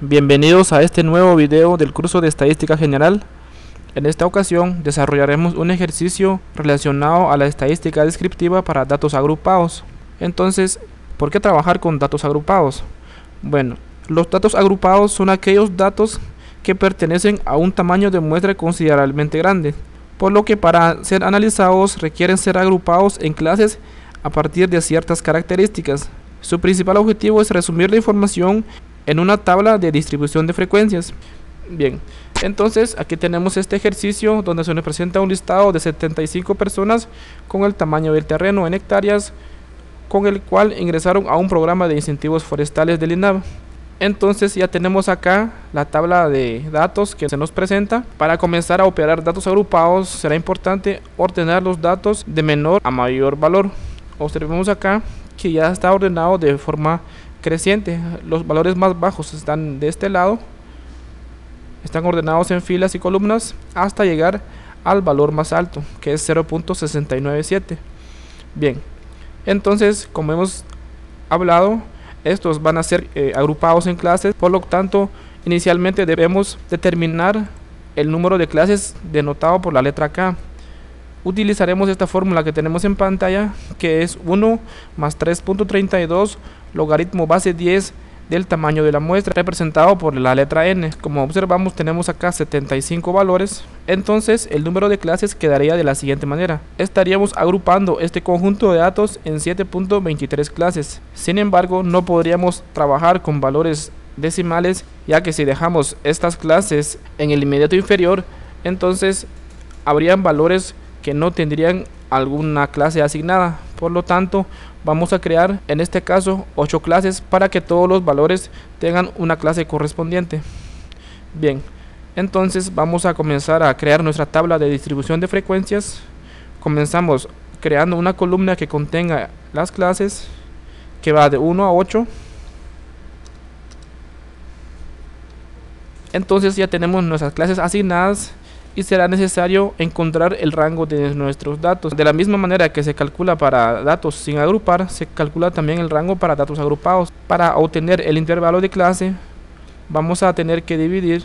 Bienvenidos a este nuevo video del curso de Estadística General. En esta ocasión desarrollaremos un ejercicio relacionado a la estadística descriptiva para datos agrupados. Entonces, ¿por qué trabajar con datos agrupados? Bueno, los datos agrupados son aquellos datos que pertenecen a un tamaño de muestra considerablemente grande, por lo que para ser analizados requieren ser agrupados en clases a partir de ciertas características. Su principal objetivo es resumir la información en una tabla de distribución de frecuencias. Bien, entonces aquí tenemos este ejercicio donde se nos presenta un listado de 75 personas con el tamaño del terreno en hectáreas, con el cual ingresaron a un programa de incentivos forestales del INAV. Entonces ya tenemos acá la tabla de datos que se nos presenta. Para comenzar a operar datos agrupados será importante ordenar los datos de menor a mayor valor. Observemos acá que ya está ordenado de forma creciente. Los valores más bajos están de este lado, están ordenados en filas y columnas hasta llegar al valor más alto, que es 0.697. Bien, entonces, como hemos hablado, estos van a ser agrupados en clases. Por lo tanto, inicialmente debemos determinar el número de clases denotado por la letra K. Utilizaremos esta fórmula que tenemos en pantalla, que es 1 más 3.32 logaritmo base 10 del tamaño de la muestra, representado por la letra n. Como observamos, tenemos acá 75 valores. Entonces el número de clases quedaría de la siguiente manera: estaríamos agrupando este conjunto de datos en 7.23 clases. Sin embargo, no podríamos trabajar con valores decimales, ya que si dejamos estas clases en el inmediato inferior, entonces habrían valores que no tendrían alguna clase asignada. Por lo tanto, vamos a crear en este caso 8 clases para que todos los valores tengan una clase correspondiente. Bien, entonces vamos a comenzar a crear nuestra tabla de distribución de frecuencias. Comenzamos creando una columna que contenga las clases, que va de 1 a 8. Entonces ya tenemos nuestras clases asignadas y será necesario encontrar el rango de nuestros datos. De la misma manera que se calcula para datos sin agrupar, se calcula también el rango para datos agrupados. Para obtener el intervalo de clase, vamos a tener que dividir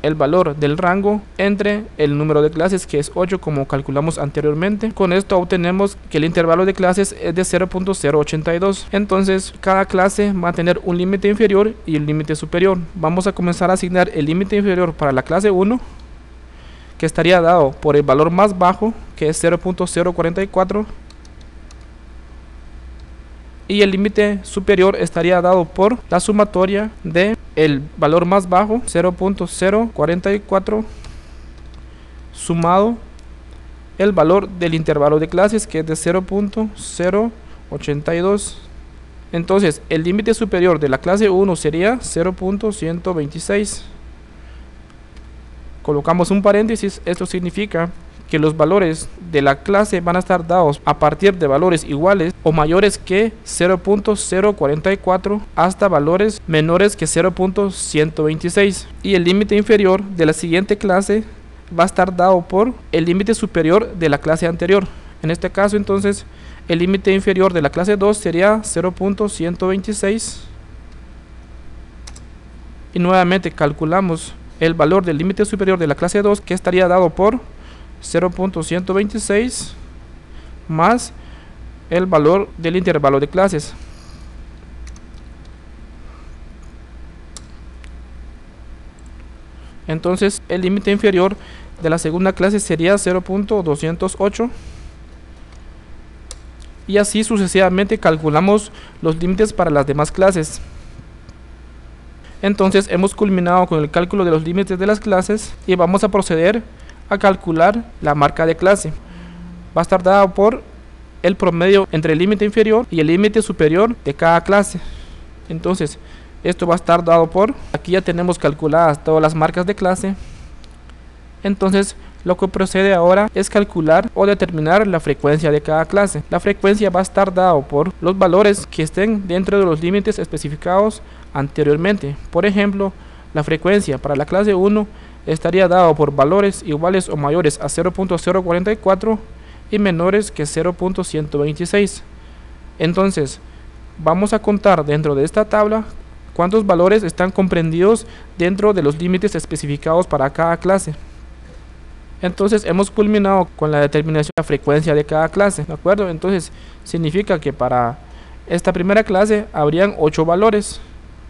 el valor del rango entre el número de clases, que es 8, como calculamos anteriormente. Con esto obtenemos que el intervalo de clases es de 0.082. Entonces cada clase va a tener un límite inferior y un límite superior. Vamos a comenzar a asignar el límite inferior para la clase 1, que estaría dado por el valor más bajo, que es 0.044, y el límite superior estaría dado por la sumatoria de el valor más bajo, 0.044, sumado el valor del intervalo de clases, que es de 0.082. Entonces el límite superior de la clase 1 sería 0.126. Colocamos un paréntesis. Esto significa que los valores de la clase van a estar dados a partir de valores iguales o mayores que 0.044 hasta valores menores que 0.126, y el límite inferior de la siguiente clase va a estar dado por el límite superior de la clase anterior. En este caso, entonces, el límite inferior de la clase 2 sería 0.126, y nuevamente calculamos el valor del límite superior de la clase 2, que estaría dado por 0.126 más el valor del intervalo de clases. Entonces el límite inferior de la segunda clase sería 0.208, y así sucesivamente calculamos los límites para las demás clases. Entonces hemos culminado con el cálculo de los límites de las clases y vamos a proceder a calcular la marca de clase. Va a estar dado por el promedio entre el límite inferior y el límite superior de cada clase. Entonces esto va a estar dado por, aquí ya tenemos calculadas todas las marcas de clase. Entonces lo que procede ahora es calcular o determinar la frecuencia de cada clase. La frecuencia va a estar dado por los valores que estén dentro de los límites especificados anteriormente. Por ejemplo, la frecuencia para la clase 1 estaría dado por valores iguales o mayores a 0.044 y menores que 0.126. Entonces vamos a contar dentro de esta tabla cuántos valores están comprendidos dentro de los límites especificados para cada clase. Entonces hemos culminado con la determinación de la frecuencia de cada clase, ¿de acuerdo? Entonces significa que para esta primera clase habrían 8 valores,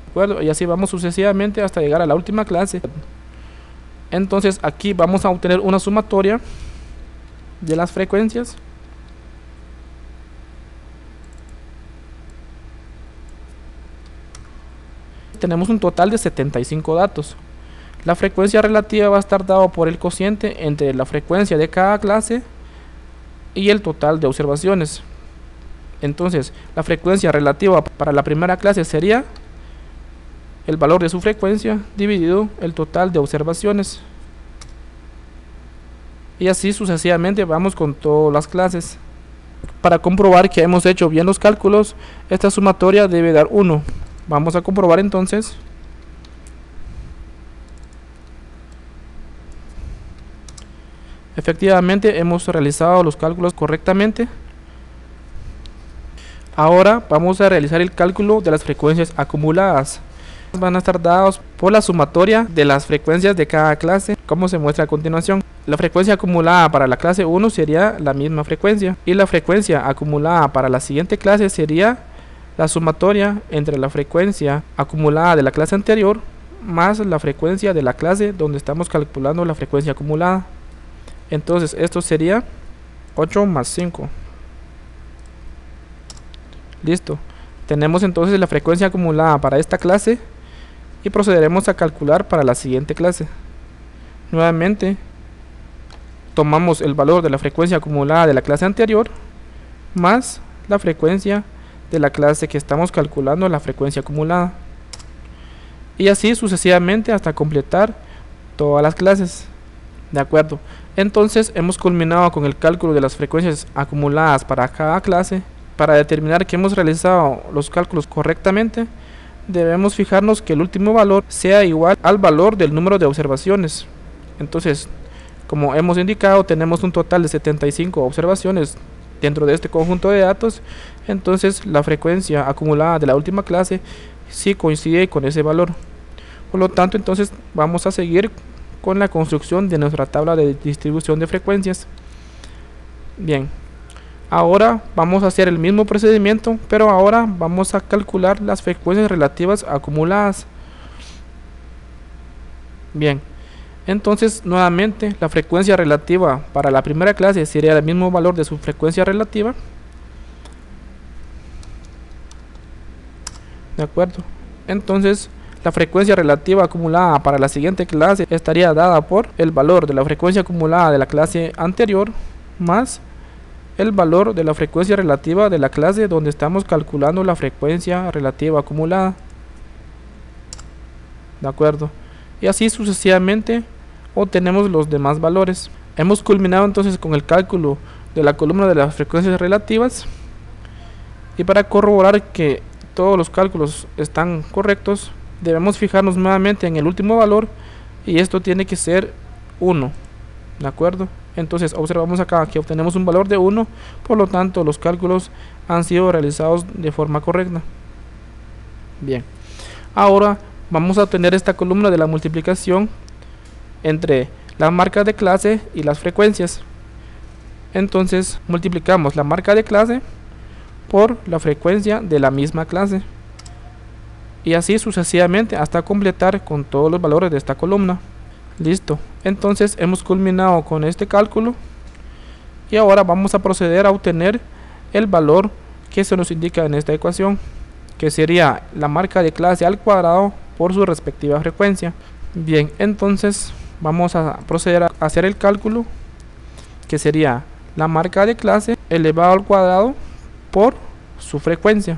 ¿de acuerdo? Y así vamos sucesivamente hasta llegar a la última clase. Entonces aquí vamos a obtener una sumatoria de las frecuencias. Tenemos un total de 75 datos. La frecuencia relativa va a estar dada por el cociente entre la frecuencia de cada clase y el total de observaciones. Entonces, la frecuencia relativa para la primera clase sería el valor de su frecuencia dividido el total de observaciones. Y así sucesivamente vamos con todas las clases. Para comprobar que hemos hecho bien los cálculos, esta sumatoria debe dar 1. Vamos a comprobar entonces. Efectivamente hemos realizado los cálculos correctamente. Ahora vamos a realizar el cálculo de las frecuencias acumuladas. Van a estar dados por la sumatoria de las frecuencias de cada clase, como se muestra a continuación. La frecuencia acumulada para la clase 1 sería la misma frecuencia, y la frecuencia acumulada para la siguiente clase sería la sumatoria entre la frecuencia acumulada de la clase anterior más la frecuencia de la clase donde estamos calculando la frecuencia acumulada. Entonces esto sería 8 más 5. Listo. Tenemos entonces la frecuencia acumulada para esta clase y procederemos a calcular para la siguiente clase. Nuevamente tomamos el valor de la frecuencia acumulada de la clase anterior más la frecuencia de la clase que estamos calculando, la frecuencia acumulada, y así sucesivamente hasta completar todas las clases. De acuerdo, entonces hemos culminado con el cálculo de las frecuencias acumuladas para cada clase. Para determinar que hemos realizado los cálculos correctamente, debemos fijarnos que el último valor sea igual al valor del número de observaciones. Entonces, como hemos indicado, tenemos un total de 75 observaciones dentro de este conjunto de datos. Entonces la frecuencia acumulada de la última clase sí coincide con ese valor. Por lo tanto, entonces vamos a seguir con la construcción de nuestra tabla de distribución de frecuencias. Bien, ahora vamos a hacer el mismo procedimiento, pero ahora vamos a calcular las frecuencias relativas acumuladas. Bien, entonces nuevamente la frecuencia relativa para la primera clase sería el mismo valor de su frecuencia relativa. De acuerdo, entonces la frecuencia relativa acumulada para la siguiente clase estaría dada por el valor de la frecuencia acumulada de la clase anterior más el valor de la frecuencia relativa de la clase donde estamos calculando la frecuencia relativa acumulada. De acuerdo, y así sucesivamente obtenemos los demás valores. Hemos culminado entonces con el cálculo de la columna de las frecuencias relativas, y para corroborar que todos los cálculos están correctos, debemos fijarnos nuevamente en el último valor, y esto tiene que ser 1. De acuerdo, entonces observamos acá que obtenemos un valor de 1, por lo tanto los cálculos han sido realizados de forma correcta. Bien, ahora vamos a obtener esta columna de la multiplicación entre las marcas de clase y las frecuencias. Entonces multiplicamos la marca de clase por la frecuencia de la misma clase, y así sucesivamente hasta completar con todos los valores de esta columna. Listo, entonces hemos culminado con este cálculo, y ahora vamos a proceder a obtener el valor que se nos indica en esta ecuación, que sería la marca de clase al cuadrado por su respectiva frecuencia. Bien, entonces vamos a proceder a hacer el cálculo, que sería la marca de clase elevado al cuadrado por su frecuencia,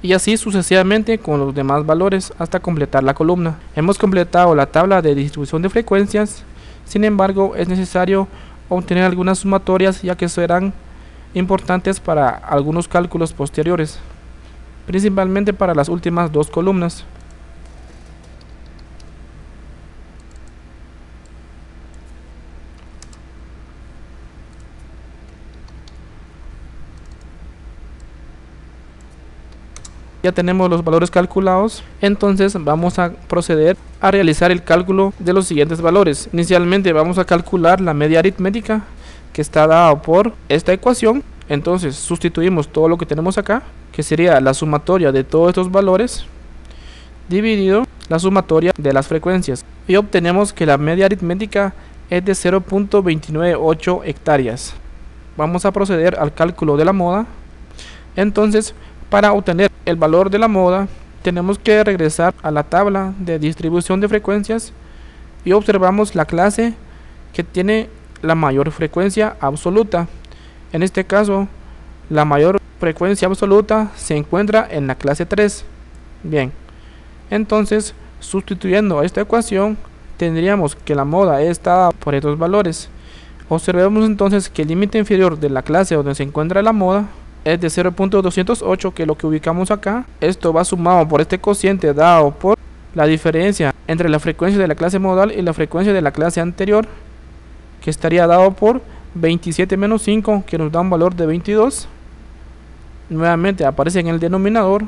y así sucesivamente con los demás valores hasta completar la columna. Hemos completado la tabla de distribución de frecuencias. Sin embargo, es necesario obtener algunas sumatorias, ya que serán importantes para algunos cálculos posteriores, principalmente para las últimas dos columnas. Ya tenemos los valores calculados, entonces vamos a proceder a realizar el cálculo de los siguientes valores. Inicialmente vamos a calcular la media aritmética que está dada por esta ecuación. Entonces sustituimos todo lo que tenemos acá, que sería la sumatoria de todos estos valores dividido la sumatoria de las frecuencias, y obtenemos que la media aritmética es de 0.298 hectáreas. Vamos a proceder al cálculo de la moda. Entonces, para obtener el valor de la moda, tenemos que regresar a la tabla de distribución de frecuencias y observamos la clase que tiene la mayor frecuencia absoluta. En este caso, la mayor frecuencia absoluta se encuentra en la clase 3. Bien, entonces, sustituyendo a esta ecuación, tendríamos que la moda es dada por estos valores. Observemos entonces que el límite inferior de la clase donde se encuentra la moda es de 0.208, que es lo que ubicamos acá. Esto va sumado por este cociente dado por la diferencia entre la frecuencia de la clase modal y la frecuencia de la clase anterior, que estaría dado por 27 menos 5, que nos da un valor de 22. Nuevamente aparece en el denominador,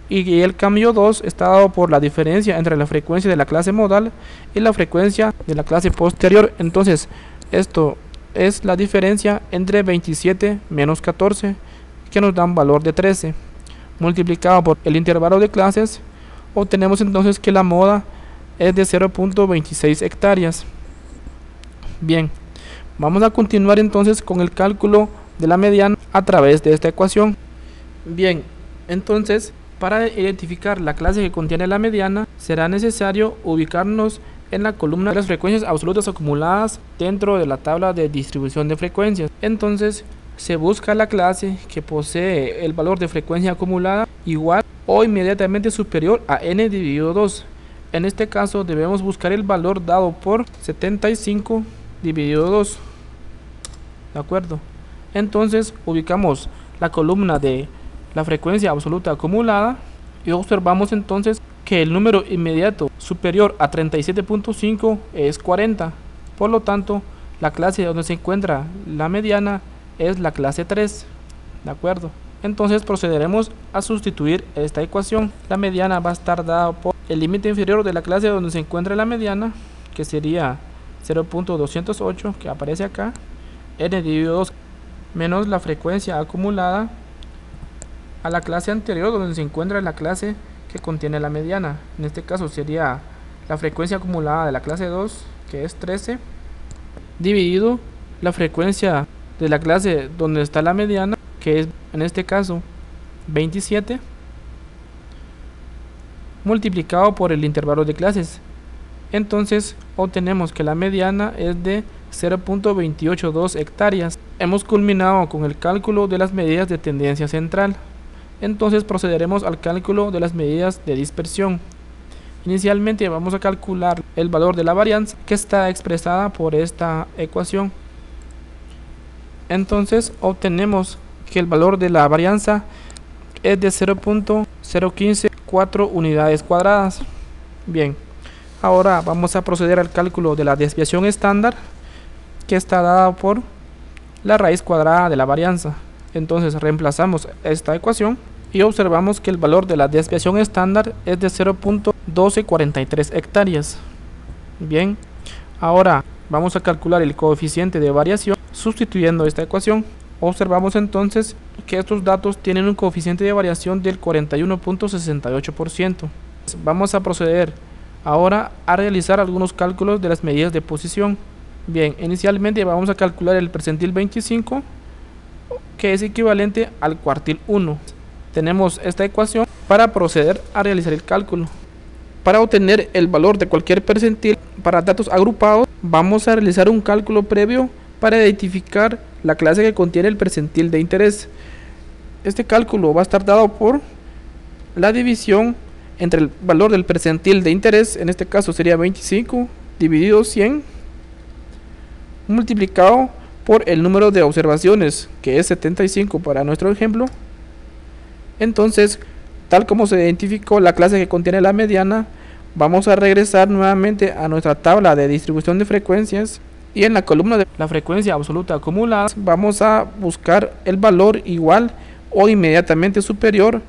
y el cambio 2 está dado por la diferencia entre la frecuencia de la clase modal y la frecuencia de la clase posterior. Entonces esto es la diferencia entre 27 menos 14, que nos da un valor de 13, multiplicado por el intervalo de clases. Obtenemos entonces que la moda es de 0.26 hectáreas. Bien, vamos a continuar entonces con el cálculo de la mediana a través de esta ecuación. Bien, entonces para identificar la clase que contiene la mediana será necesario ubicarnos en la columna de las frecuencias absolutas acumuladas dentro de la tabla de distribución de frecuencias. Entonces se busca la clase que posee el valor de frecuencia acumulada igual o inmediatamente superior a n dividido 2. En este caso debemos buscar el valor dado por 75 dividido 2. ¿De acuerdo? Entonces ubicamos la columna de la frecuencia absoluta acumulada y observamos entonces que el número inmediato superior a 37.5 es 40. Por lo tanto, la clase donde se encuentra la mediana es la clase 3. ¿De acuerdo? Entonces procederemos a sustituir esta ecuación. La mediana va a estar dada por el límite inferior de la clase donde se encuentra la mediana, que sería 0.208, que aparece acá, n dividido 2, menos la frecuencia acumulada a la clase anterior donde se encuentra la clase que contiene la mediana. En este caso sería la frecuencia acumulada de la clase 2, que es 13, dividido la frecuencia de la clase donde está la mediana, que es en este caso 27, multiplicado por el intervalo de clases. Entonces obtenemos que la mediana es de 0.282 hectáreas. Hemos culminado con el cálculo de las medidas de tendencia central. Entonces procederemos al cálculo de las medidas de dispersión. Inicialmente vamos a calcular el valor de la varianza, que está expresada por esta ecuación. Entonces obtenemos que el valor de la varianza es de 0.0154 unidades cuadradas. Bien, ahora vamos a proceder al cálculo de la desviación estándar, que está dada por la raíz cuadrada de la varianza. Entonces reemplazamos esta ecuación y observamos que el valor de la desviación estándar es de 0.1243 hectáreas. Bien, ahora vamos a calcular el coeficiente de variación sustituyendo esta ecuación. Observamos entonces que estos datos tienen un coeficiente de variación del 41.68%. Vamos a proceder ahora a realizar algunos cálculos de las medidas de posición. Bien, inicialmente vamos a calcular el percentil 25, que es equivalente al cuartil 1. Tenemos esta ecuación para proceder a realizar el cálculo. Para obtener el valor de cualquier percentil para datos agrupados, vamos a realizar un cálculo previo para identificar la clase que contiene el percentil de interés. Este cálculo va a estar dado por la división entre el valor del percentil de interés, en este caso sería 25 dividido 100, multiplicado por el número de observaciones, que es 75 para nuestro ejemplo. Entonces, tal como se identificó la clase que contiene la mediana, vamos a regresar nuevamente a nuestra tabla de distribución de frecuencias y en la columna de la frecuencia absoluta acumulada vamos a buscar el valor igual o inmediatamente superior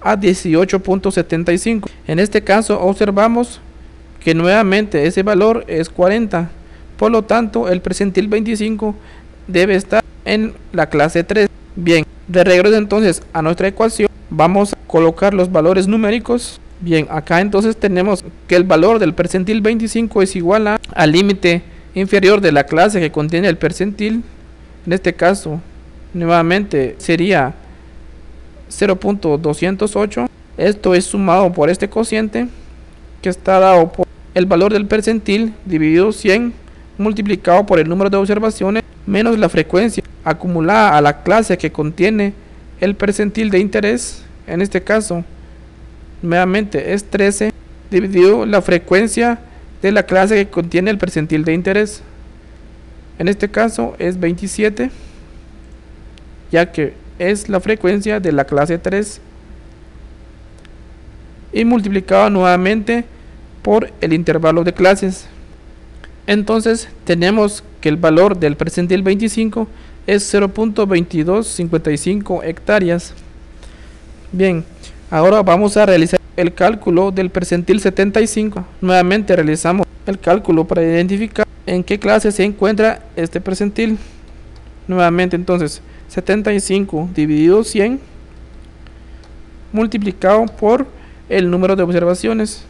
a 18.75. En este caso observamos que nuevamente ese valor es 40. Por lo tanto, el percentil 25 debe estar en la clase 3. Bien, de regreso entonces a nuestra ecuación, vamos a colocar los valores numéricos. Bien, acá entonces tenemos que el valor del percentil 25 es igual al límite inferior de la clase que contiene el percentil. En este caso, nuevamente sería 0.208. Esto es sumado por este cociente que está dado por el valor del percentil dividido 100 multiplicado por el número de observaciones menos la frecuencia acumulada a la clase que contiene el percentil de interés. En este caso nuevamente es 13 dividido la frecuencia de la clase que contiene el percentil de interés. En este caso es 27, ya que es la frecuencia de la clase 3, y multiplicado nuevamente por el intervalo de clases. Entonces tenemos que el valor del percentil 25 es 0.2255 hectáreas. Bien, ahora vamos a realizar el cálculo del percentil 75. Nuevamente realizamos el cálculo para identificar en qué clase se encuentra este percentil. Nuevamente entonces 75 dividido 100 multiplicado por el número de observaciones.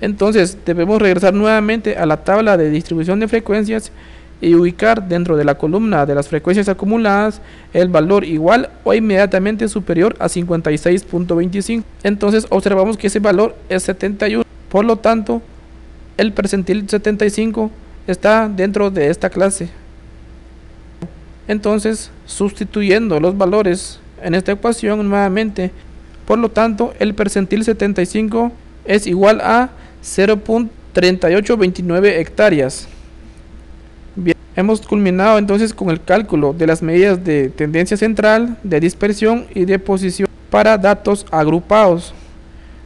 Entonces debemos regresar nuevamente a la tabla de distribución de frecuencias y ubicar dentro de la columna de las frecuencias acumuladas el valor igual o inmediatamente superior a 56.25. Entonces observamos que ese valor es 71. Por lo tanto, el percentil 75 está dentro de esta clase. Entonces, sustituyendo los valores en esta ecuación nuevamente, por lo tanto, el percentil 75 es igual a 0.3829 hectáreas. Bien, hemos culminado entonces con el cálculo de las medidas de tendencia central, de dispersión y de posición para datos agrupados.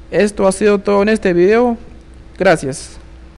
Esto ha sido todo en este video. Gracias.